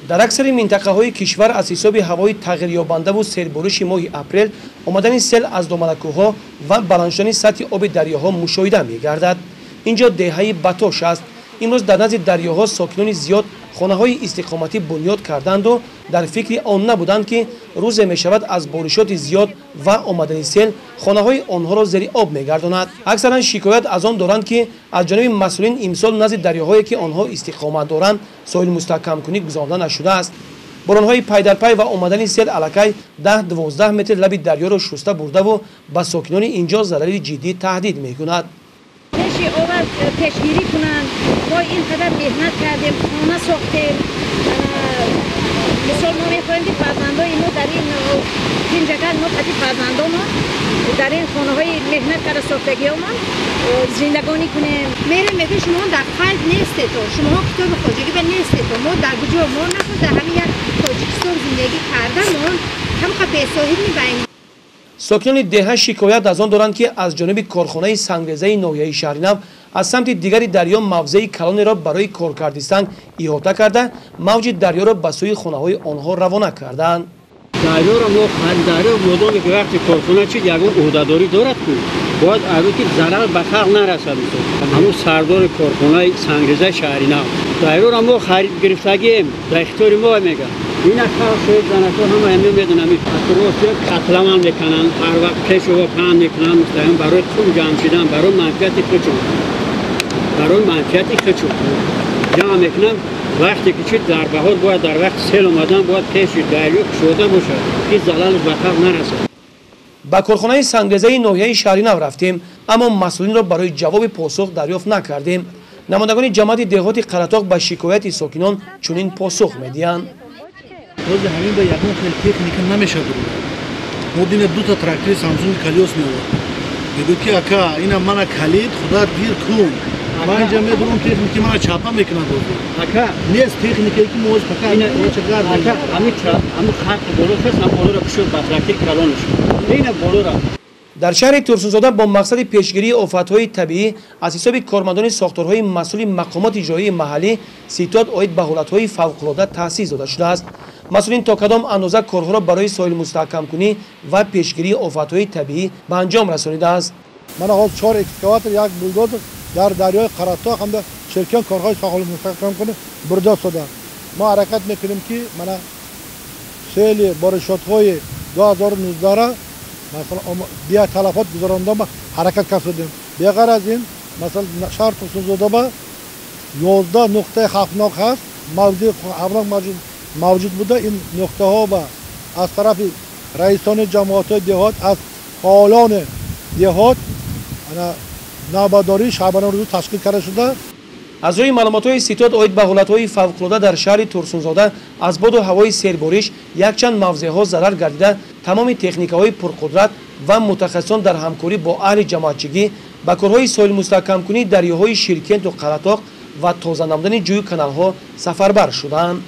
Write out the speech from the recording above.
در اکثر منطقه‌های کشور از حساب هوای تغییریابنده و سیلبارش ماه اپریل آمدن سیل از دامنه‌کوه‌ها و بلند شدن سطح آب دریاها مشاهده می‌گردد. اینجا دهه بطاش است. امروز در نزد دریاها ساکنان زیاد خانه‌های استقامتی بنیاد کردند و در فکر آن نبودند که روز می‌شود از بارشات زیاد و آمدن سیل خانه‌های آنها را زیر آب می‌گرداند. اکثرا شکایت از آن دارند که از جانب مسئولین امسال نزد دریاهایی که آنها استقامت دارند ساحل مستحکم کنی گذارده نشده است. باران‌های پی در پی و آمدن سیل الکی 10-12 متر لب دریا را شسته برده و به ساکنان اینجا ضرر جدی تهدید می‌کند. پیشگیری کنند. ما اینقدر مهنت کردیم، خانه ساختیم. مثال ما می‌خواهیم که فرزندای ما در این جنگل ما خاطر فرزندان ما در این خانه‌های مهنت کرده ساختگی‌مان زندگانی کنیم. میریم میگه شما در قید نیستید تو، شما کتاب خواجگی به نیستید تو. ما در کجا ما نخود در همین یک تاجیکستان زندگی کردن ما هم به صاحب می‌بینیم. ساکنان دهه شکایت از آن دارند که از جانب کارخانه سنگریزه ناحیه شهرنو از سمت دیگری دریا موضع کلان را برای کار کردن احاطه کرده موج دریا را به سوی خانه‌های آنها روانه کردند. دریا را ما خریداری بودیم که وقتی کارخانه چی یگان عهده‌داری دارد که باید اگه که ضرر به خلق نرسد. همون سردار کارخانه سنگریزه شهرنو دریا را ما خرید گرفتگیم در اختیار ما میگه. این اکثر شاید زنکار همه میدونم قتل هم میکنن هر وقت کش و پهن میکنن مستقیم برای خون جمع شدن برای منفعت خودشون جمع میکنن. وقتی که چی در بهار باید در وقت سیل اومدن باید پیش دریا شده باشه که ضرر به خلق نرسد. به کارخانه سنگریزه ناحیه شهرنو رفتیم اما مسئولین را برای جواب پاسخ دریافت نکردیم. نمایندگان جماعت دهات قره‌طاق به شکایت ساکنان چنین پاسخ میدهند. روز همین به یکم خیلی تکنیک نمیشه بود. ما دیدیم دو تا تراکتور سامسونگ کالیوس می‌آورد. میگه که اکا اینا من کلید خدا دیر کن. ما اینجا می‌دونم تکنیکی من چاپا میکنم بود. اکا نیست تکنیکی که موز فقط اینا چقدر اکا همین خط بالا هست هم بالا را کشید با تراکتور کلانش. اینا بالا را در شهر ترسونزاده با مقصد پیشگیری آفت‌های طبیعی از حساب کارمندان ساختارهای مسئول مقامات اجرایی محلی ستاد عاید به حالت‌های فوق‌العاده تأسیس داده شده است. مسئولین تا کدام اندازه کارها را برای ساحل مستحکم کنی و پیشگیری آفت‌های طبیعی به انجام رسانیده است. من آغاز 4 اکسکاواتر یک بولدوزر در دریای قره‌طاق هم شرکت کارهای ساحل مستحکم کنه برده شده. ما حرکت میکنیم که من سیل بارشات‌های 2019 را مثلا بیا تلفات گذرانده ما حرکت کردیم. بغیر از این مثلا شهر ترسونزاده با 11 نقطه خطرناک هست موجود بوده. این نقطه ها با از طرف رئیسان جماعت دهات از فعالان دهات نوباداری شبانه روز تشکیل کرده شده. از روی معلومات‌های ستاد عاید به حالت‌های فوق‌العاده در شهر ترسونزاده از باد و هوای سیلبارش یک چند موضع‌ها ضرر گردیده تمام تکنیک‌های پرقدرت و متخصصان در همکاری با اهل جماعتچگی به کارهای ساحل مستحکم کنی دریاهای شیرکند و قره‌طاق و تازه نمودن جوی کانال‌ها سفربر شدند.